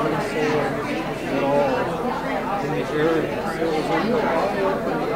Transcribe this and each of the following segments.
at all in the area. So it was a real eye-opening.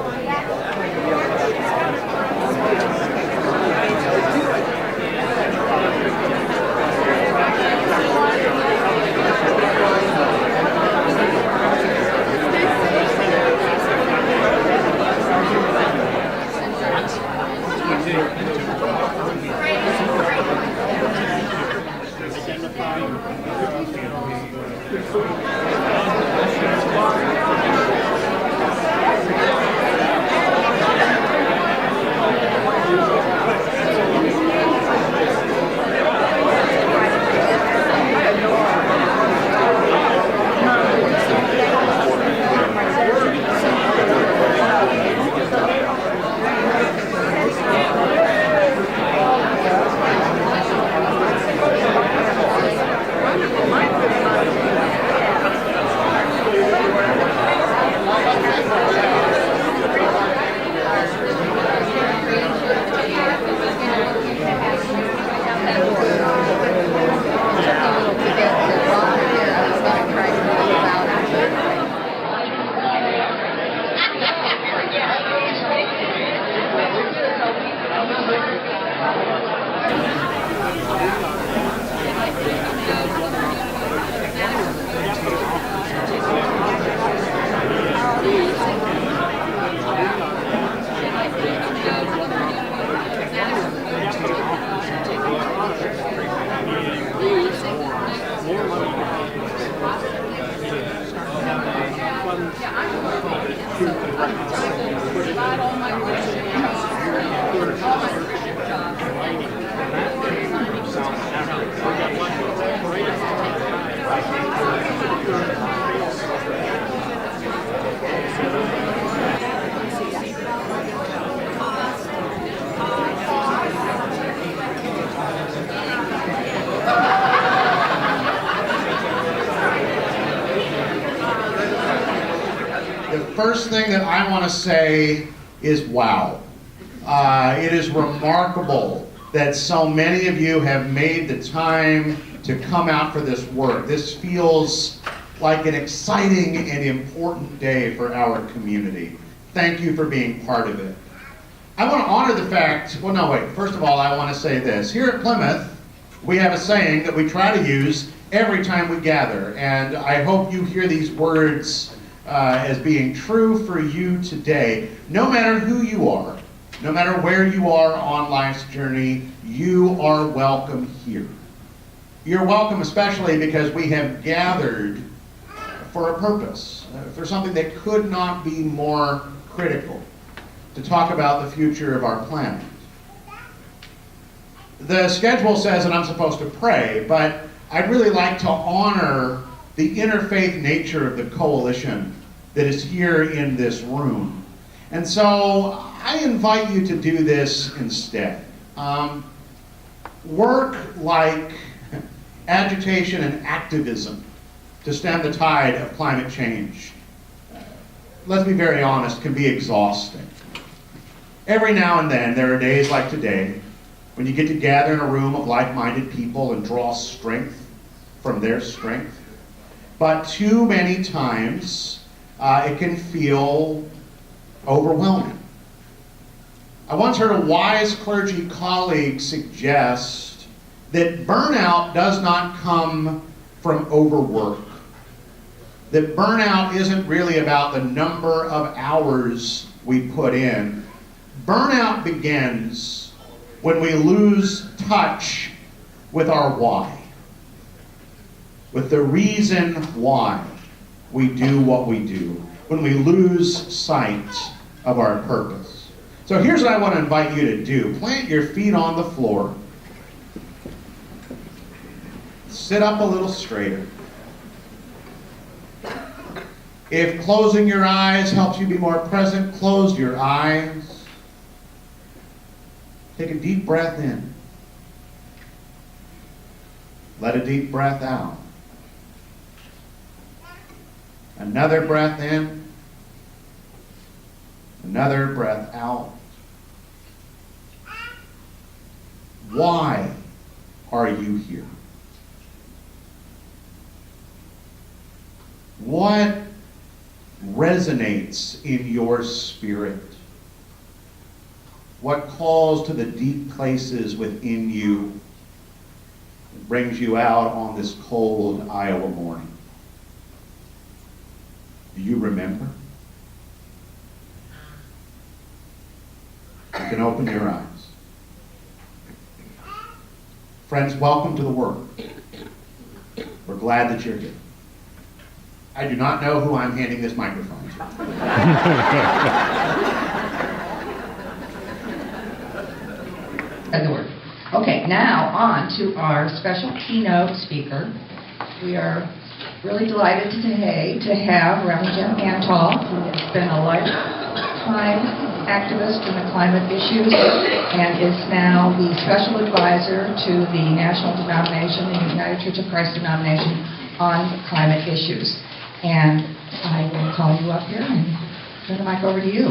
First thing that I want to say is wow. It is remarkable that so many of you have made the time to come out for this work. This feels like an exciting and important day for our community. Thank you for being part of it. I want to honor the fact, well no wait, first of all I want to say this. Here at Plymouth, we have a saying that we try to use every time we gather, and I hope you hear these words as being true for you today. No matter who you are, no matter where you are on life's journey, you are welcome here. You're welcome especially because we have gathered for a purpose, for something that could not be more critical, to talk about the future of our planet. The schedule says that I'm supposed to pray, but I'd really like to honor the interfaith nature of the coalition that is here in this room. And so I invite you to do this instead. Work like agitation and activism to stem the tide of climate change, let's be very honest, can be exhausting. Every now and then there are days like today when you get to gather in a room of like-minded people and draw strength from their strength. But too many times it can feel overwhelming. I once heard a wise clergy colleague suggest that burnout does not come from overwork. That burnout isn't really about the number of hours we put in. Burnout begins when we lose touch with our why, with the reason why we do what we do, when we lose sight of our purpose. So here's what I want to invite you to do. Plant your feet on the floor. Sit up a little straighter. If closing your eyes helps you be more present, close your eyes. Take a deep breath in. Let a deep breath out. Another breath in. Another breath out. Why are you here? What resonates in your spirit? What calls to the deep places within you and brings you out on this cold Iowa morning? Do you remember? You can open your eyes. Friends, welcome to the work. We're glad that you're here. I do not know who I'm handing this microphone to. Okay, now on to our special keynote speaker. We are really delighted today to have Reverend Jim Antal, who has been a lifetime activist in the climate issues and is now the special advisor to the national denomination, the United Church of Christ denomination, on climate issues. And I will call you up here and turn the mic over to you.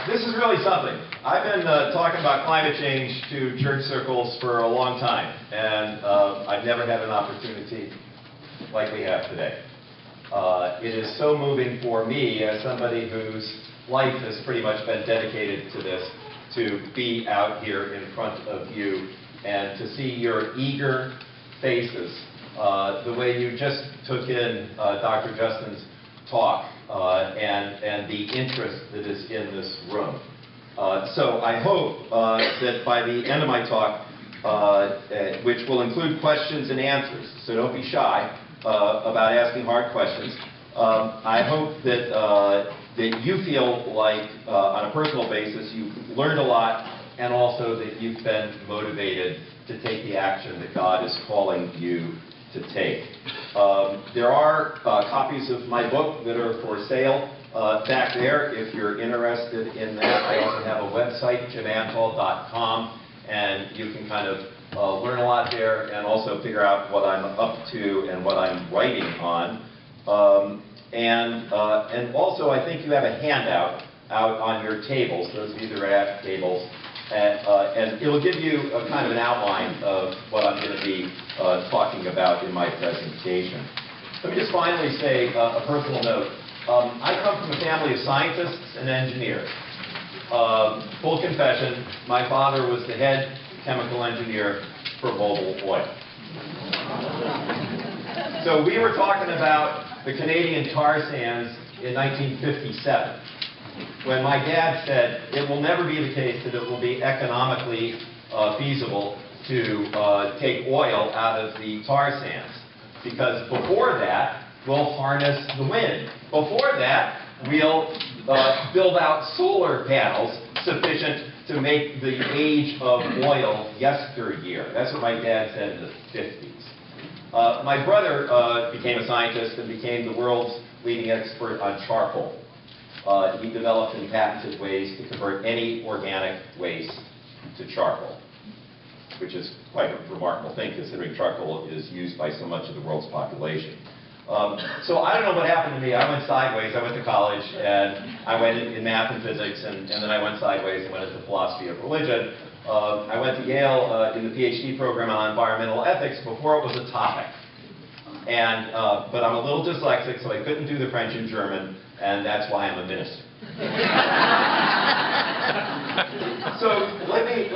This is really something. I've been talking about climate change to church circles for a long time, and I've never had an opportunity like we have today. It is so moving for me, as somebody whose life has pretty much been dedicated to this, to be out here in front of you and to see your eager faces, the way you just took in Dr. Justin's talk, and the interest that is in this room. So I hope that by the end of my talk, which will include questions and answers, so don't be shy about asking hard questions, I hope that that you feel like, on a personal basis, you've learned a lot, and also that you've been motivated to take the action that God is calling you to take. There are copies of my book that are for sale back there if you're interested in that. I also have a website, jimantal.com, and you can kind of learn a lot there and also figure out what I'm up to and what I'm writing on. And also, I think you have a handout out on your tables. Those of you that are at tables. And it will give you a kind of an outline of what I'm going to be talking about in my presentation. Let me just finally say a personal note. I come from a family of scientists and engineers. Full confession, my father was the head chemical engineer for Mobil Oil. So we were talking about the Canadian tar sands in 1957. When my dad said it will never be the case that it will be economically feasible to take oil out of the tar sands, because before that we'll harness the wind. Before that we'll build out solar panels sufficient to make the age of oil yesteryear. That's what my dad said in the 50s. My brother became a scientist and became the world's leading expert on charcoal. He developed and patented ways to convert any organic waste to charcoal, which is quite a remarkable thing considering charcoal is used by so much of the world's population. So I don't know what happened to me. I went sideways. I went to college and I went in math and physics, and then I went sideways and went into philosophy of religion. I went to Yale in the PhD program on environmental ethics before it was a topic. And, but I'm a little dyslexic, so I couldn't do the French and German, and that's why I'm a minister. So let me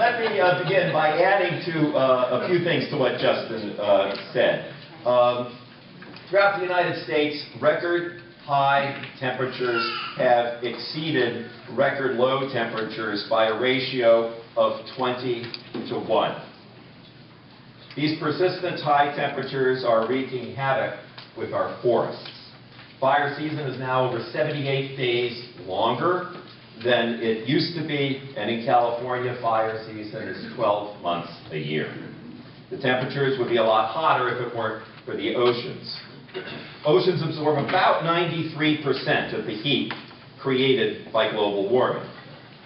begin by adding to a few things to what Justin said. Throughout the United States, record high temperatures have exceeded record low temperatures by a ratio of 20 to 1. These persistent high temperatures are wreaking havoc with our forests. Fire season is now over 78 days longer than it used to be, and in California, fire season is 12 months a year. The temperatures would be a lot hotter if it weren't for the oceans. Oceans absorb about 93% of the heat created by global warming.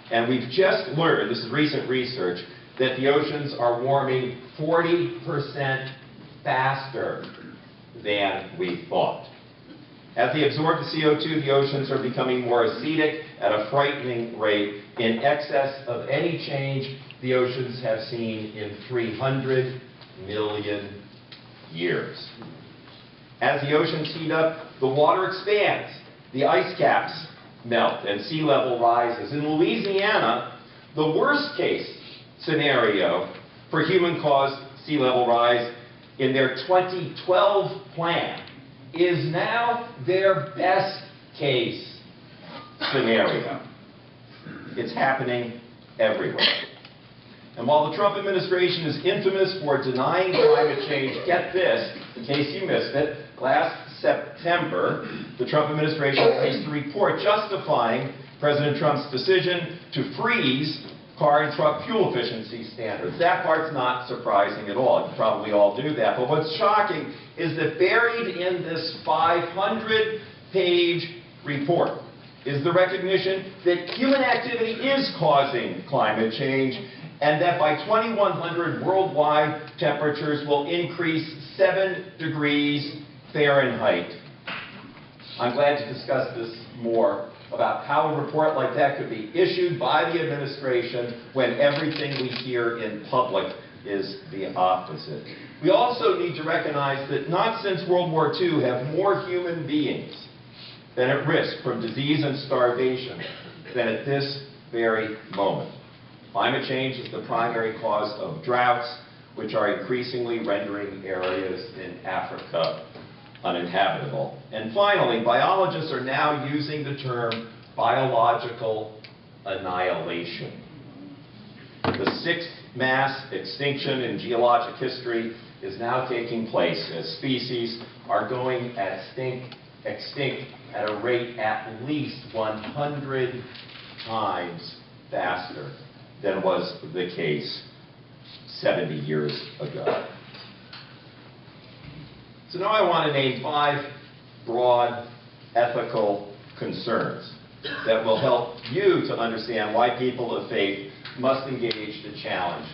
And we've just learned, this is recent research, that the oceans are warming 40% faster than we thought. As they absorb the CO2, the oceans are becoming more acidic at a frightening rate, in excess of any change the oceans have seen in 300 million years. As the oceans heat up, the water expands, the ice caps melt, and sea level rises. In Louisiana, the worst case scenario for human-caused sea level rise in their 2012 plan is now their best case scenario. It's happening everywhere. And while the Trump administration is infamous for denying climate change, get this, in case you missed it, last September, the Trump administration released a report justifying President Trump's decision to freeze car and truck fuel efficiency standards. That part's not surprising at all. You probably all do that. But what's shocking is that buried in this 500-page report is the recognition that human activity is causing climate change, and that by 2100 worldwide temperatures will increase 7 degrees Fahrenheit. I'm glad to discuss this more about how a report like that could be issued by the administration when everything we hear in public is the opposite. We also need to recognize that not since World War II have more human beings been at risk from disease and starvation than at this very moment. Climate change is the primary cause of droughts, which are increasingly rendering areas in Africa uninhabitable. And finally, biologists are now using the term biological annihilation. The sixth mass extinction in geologic history is now taking place as species are going extinct at a rate at least 100 times faster than was the case 70 years ago. So now I want to name 5 broad ethical concerns that will help you to understand why people of faith must engage the challenge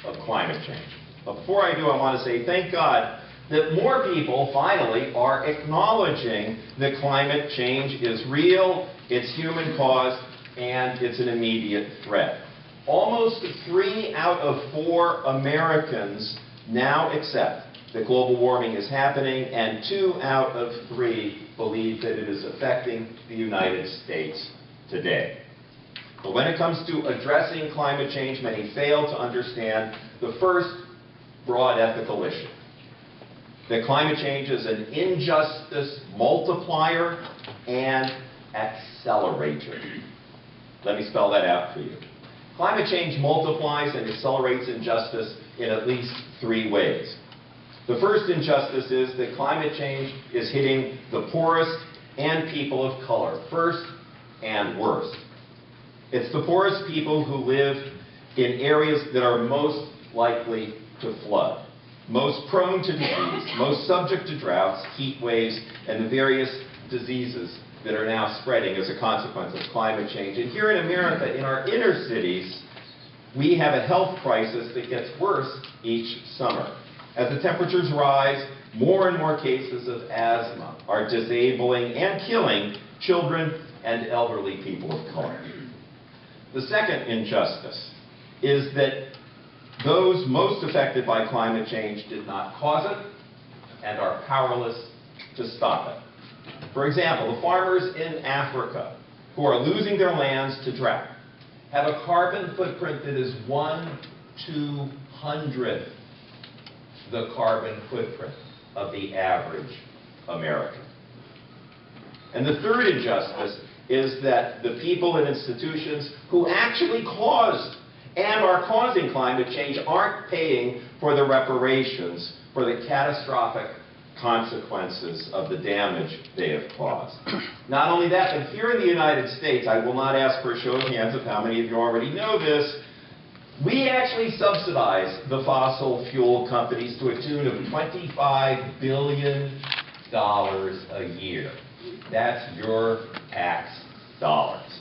of climate change. But before I do, I want to say thank God that more people finally are acknowledging that climate change is real, it's human-caused, and it's an immediate threat. Almost 3 out of 4 Americans now accept that global warming is happening, and 2 out of 3 believe that it is affecting the United States today. But when it comes to addressing climate change, many fail to understand the first broad ethical issue: that climate change is an injustice multiplier and accelerator. Let me spell that out for you. Climate change multiplies and accelerates injustice in at least 3 ways. The first injustice is that climate change is hitting the poorest and people of color first and worst. It's the poorest people who live in areas that are most likely to flood, most prone to disease, most subject to droughts, heat waves, and the various diseases that are now spreading as a consequence of climate change. And here in America, in our inner cities, we have a health crisis that gets worse each summer. As the temperatures rise, more and more cases of asthma are disabling and killing children and elderly people of color. The second injustice is that those most affected by climate change did not cause it and are powerless to stop it. For example, the farmers in Africa who are losing their lands to drought have a carbon footprint that is 1/200th the carbon footprint of the average American. And the third injustice is that the people and institutions who actually caused and are causing climate change aren't paying for the reparations for the catastrophic consequences of the damage they have caused. Not only that, but here in the United States, I will not ask for a show of hands of how many of you already know this, we actually subsidize the fossil fuel companies to a tune of $25 billion a year. That's your tax dollars.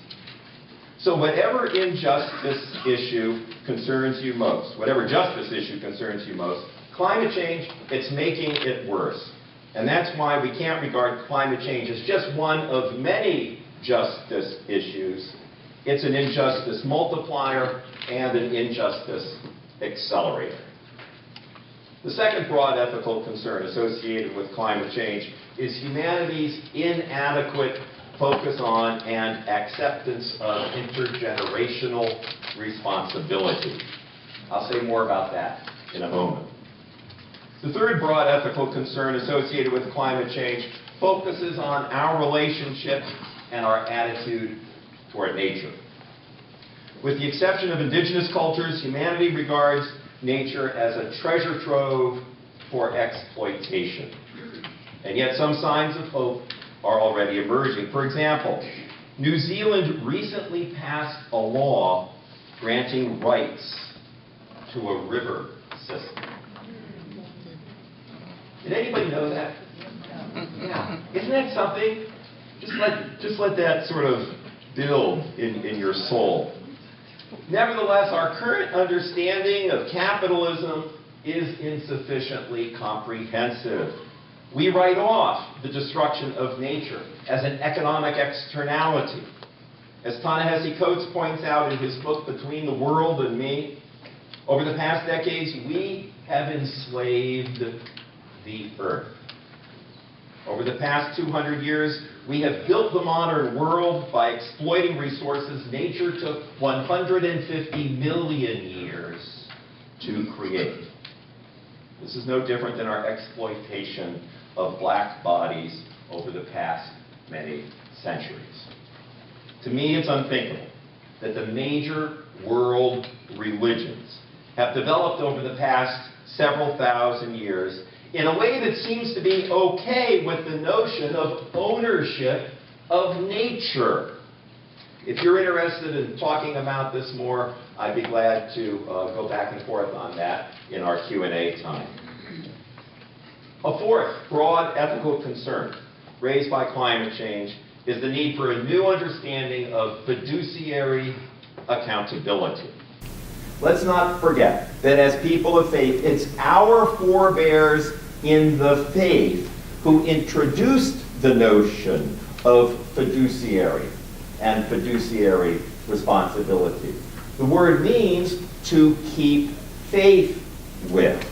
So whatever injustice issue concerns you most, whatever justice issue concerns you most, climate change, it's making it worse. And that's why we can't regard climate change as just one of many justice issues. It's an injustice multiplier and an injustice accelerator. The second broad ethical concern associated with climate change is humanity's inadequate focus on and acceptance of intergenerational responsibility. I'll say more about that in a moment. The third broad ethical concern associated with climate change focuses on our relationship and our attitude toward nature. With the exception of indigenous cultures, humanity regards nature as a treasure trove for exploitation. And yet some signs of hope are already emerging. For example, New Zealand recently passed a law granting rights to a river system. Did anybody know that? Yeah. Isn't that something? Just let that sort of build in your soul. Nevertheless, our current understanding of capitalism is insufficiently comprehensive. We write off the destruction of nature as an economic externality. As Ta-Nehisi Coates points out in his book, Between the World and Me, over the past decades, we have enslaved the earth. Over the past 200 years, we have built the modern world by exploiting resources nature took 150 million years to create. This is no different than our exploitation of black bodies over the past many centuries. To me, it's unthinkable that the major world religions have developed over the past several thousand years in a way that seems to be okay with the notion of ownership of nature. If you're interested in talking about this more, I'd be glad to go back and forth on that in our Q&A time. A fourth broad ethical concern raised by climate change is the need for a new understanding of fiduciary accountability. Let's not forget that as people of faith, it's our forebears in the faith who introduced the notion of fiduciary and fiduciary responsibility. The word means to keep faith with.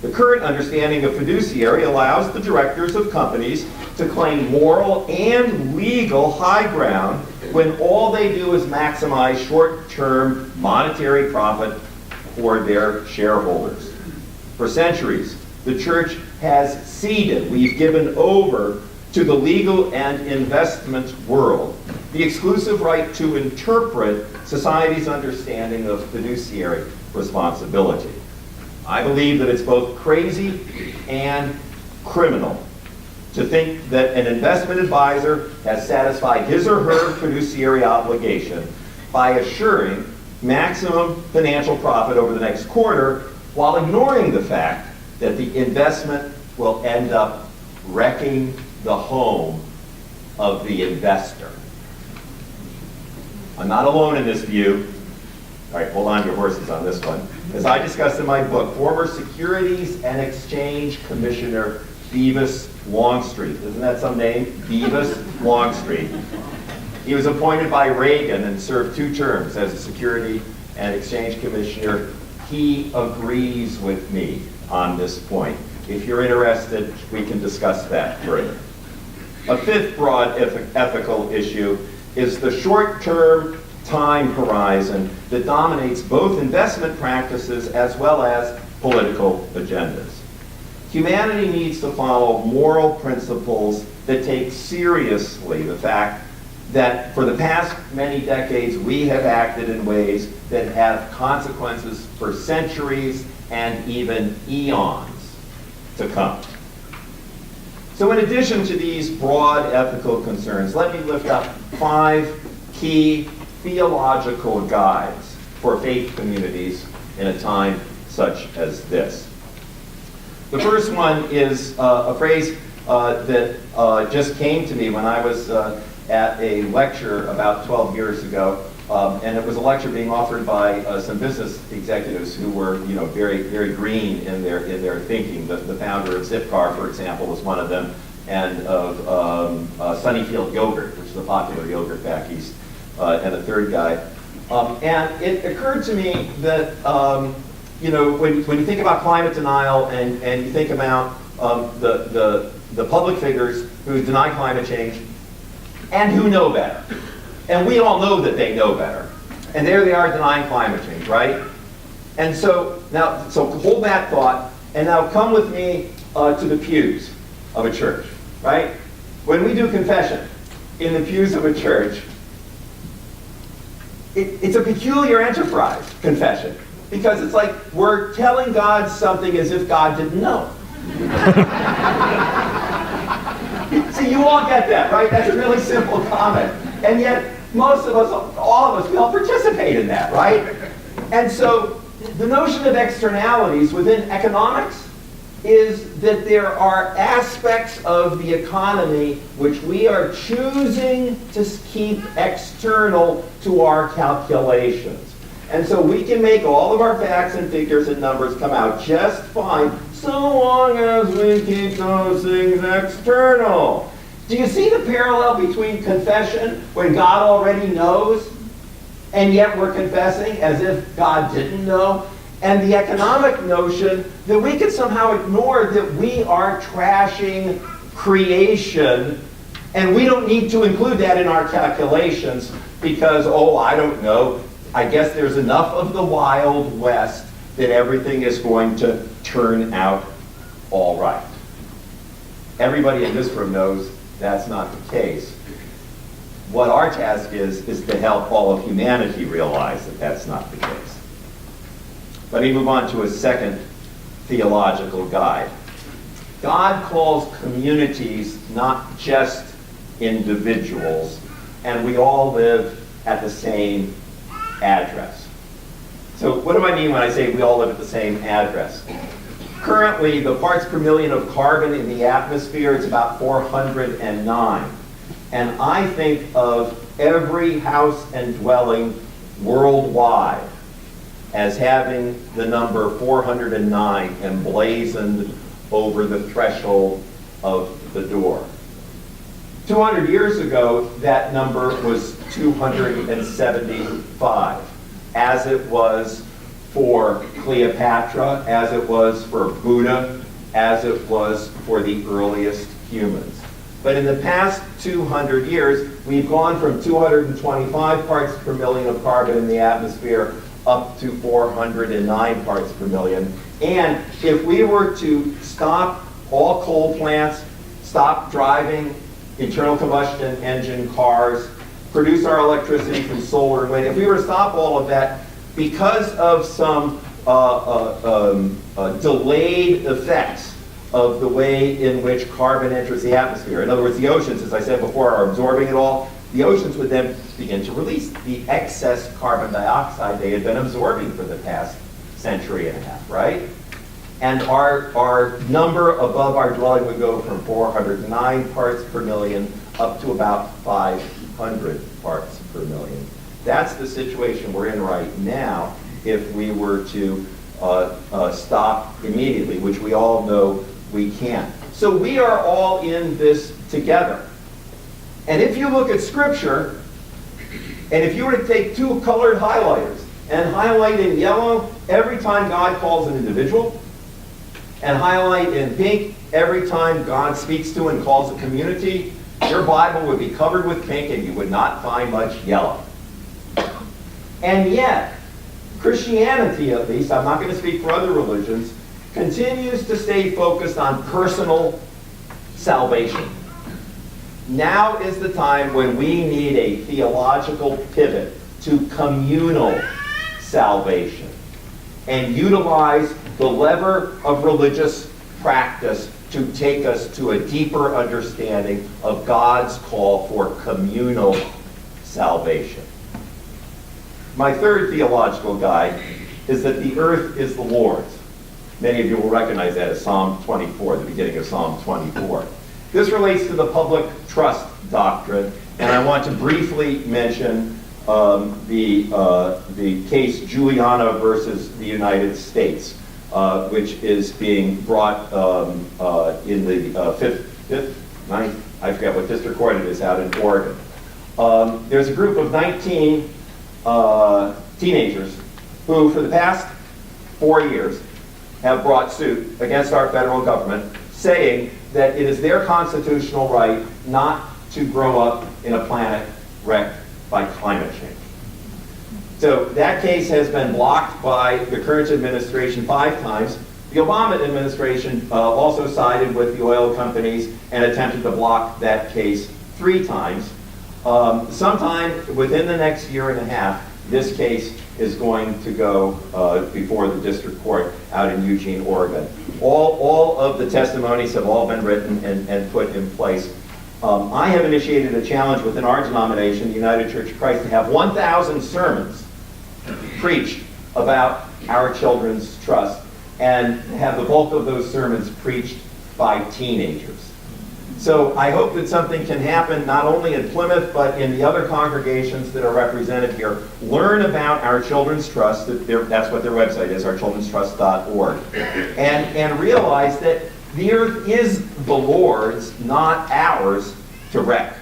The current understanding of fiduciary allows the directors of companies to claim moral and legal high ground when all they do is maximize short-term monetary profit for their shareholders. For centuries, the church has ceded, we've given over to the legal and investment world the exclusive right to interpret society's understanding of fiduciary responsibility. I believe that it's both crazy and criminal to think that an investment advisor has satisfied his or her fiduciary obligation by assuring maximum financial profit over the next quarter while ignoring the fact that the investment will end up wrecking the home of the investor. I'm not alone in this view. All right, hold on to your horses on this one. As I discussed in my book, former Securities and Exchange Commissioner Beavis Longstreet, isn't that some name? Beavis Longstreet. He was appointed by Reagan and served 2 terms as a Security and Exchange Commissioner. He agrees with me on this point. If you're interested, we can discuss that further. A fifth broad ethical issue is the short-term time horizon that dominates both investment practices as well as political agendas. Humanity needs to follow moral principles that take seriously the fact that for the past many decades we have acted in ways that have consequences for centuries and even eons to come. So in addition to these broad ethical concerns, let me lift up 5 key theological guides for faith communities in a time such as this. The first one is a phrase that just came to me when I was at a lecture about 12 years ago, and it was a lecture being offered by some business executives who were, very, very green in their thinking. The founder of Zipcar, for example, was one of them, and of Sunnyfield Yogurt, which is a popular yogurt back east. and a third guy. And it occurred to me that, when you think about climate denial and you think about the public figures who deny climate change and who know better, and we all know that they know better, and there they are denying climate change, right? And so hold that thought, and now come with me to the pews of a church, right? When we do confession in the pews of a church, it's a peculiar enterprise, confession, because it's like we're telling God something as if God didn't know. See, you all get that, right? That's a really simple comment. And yet, most of us, all of us, we all participate in that, right? And so, the notion of externalities within economics is that there are aspects of the economy which we are choosing to keep external to our calculations. And so we can make all of our facts and figures and numbers come out just fine so long as we keep those things external. Do you see the parallel between confession when God already knows and yet we're confessing as if God didn't know? And the economic notion that we can somehow ignore that we are trashing creation, and we don't need to include that in our calculations because, I don't know, I guess there's enough of the Wild West that everything is going to turn out all right. Everybody in this room knows that's not the case. What our task is to help all of humanity realize that that's not the case. Let me move on to a second theological guide. God calls communities not just individuals, and we all live at the same address. So what do I mean when I say we all live at the same address? Currently, the parts per million of carbon in the atmosphere is about 409. And I think of every house and dwelling worldwide as having the number 409 emblazoned over the threshold of the door. 200 years ago, that number was 275, as it was for Cleopatra, as it was for Buddha, as it was for the earliest humans. But in the past 200 years, we've gone from 225 parts per million of carbon in the atmosphere up to 409 parts per million. And if we were to stop all coal plants, stop driving internal combustion engine cars, produce our electricity from solar and wind, if we were to stop all of that because of some delayed effects of the way in which carbon enters the atmosphere. In other words, the oceans, as I said before, are absorbing it all. The oceans would then begin to release the excess carbon dioxide they had been absorbing for the past century and a half, right? And our number above our dwelling would go from 409 parts per million up to about 500 parts per million. That's the situation we're in right now if we were to stop immediately, which we all know we can't. So we are all in this together. And if you look at Scripture, and if you were to take two colored highlighters and highlight in yellow every time God calls an individual, and highlight in pink every time God speaks to and calls a community, your Bible would be covered with pink and you would not find much yellow. And yet, Christianity at least, I'm not going to speak for other religions, continues to stay focused on personal salvation. Now is the time when we need a theological pivot to communal salvation and utilize the lever of religious practice to take us to a deeper understanding of God's call for communal salvation. My third theological guide is that the earth is the Lord's. Many of you will recognize that as Psalm 24, the beginning of Psalm 24. This relates to the public trust doctrine, and I want to briefly mention the case Juliana versus the United States, which is being brought in the 9th, I forget what district court it is out in Oregon. there's a group of 19 teenagers who, for the past 4 years, have brought suit against our federal government, saying that it is their constitutional right not to grow up in a planet wrecked by climate change. So that case has been blocked by the current administration 5 times. The Obama administration also sided with the oil companies and attempted to block that case 3 times. Sometime within the next year and a half, this case is going to go before the district court out in Eugene, Oregon. All of the testimonies have all been written and put in place. I have initiated a challenge within our denomination, the United Church of Christ, to have 1,000 sermons preached about our children's trust, and have the bulk of those sermons preached by teenagers. So I hope that something can happen not only in Plymouth, but in the other congregations that are represented here. Learn about our children's trust, that's what their website is, ourchildrenstrust.org, and realize that the earth is the Lord's, not ours, to wreck.